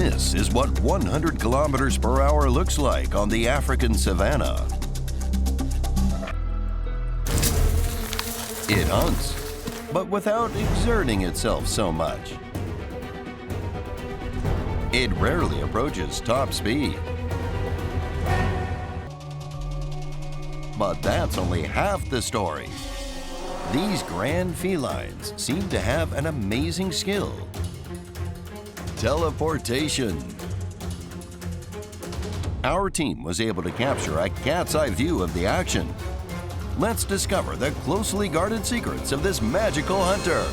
This is what 100 kilometers per hour looks like on the African savanna. It hunts, but without exerting itself so much. It rarely approaches top speed. But that's only half the story. These grand felines seem to have an amazing skill. Teleportation. Our team was able to capture a cat's eye view of the action. Let's discover the closely guarded secrets of this magical hunter.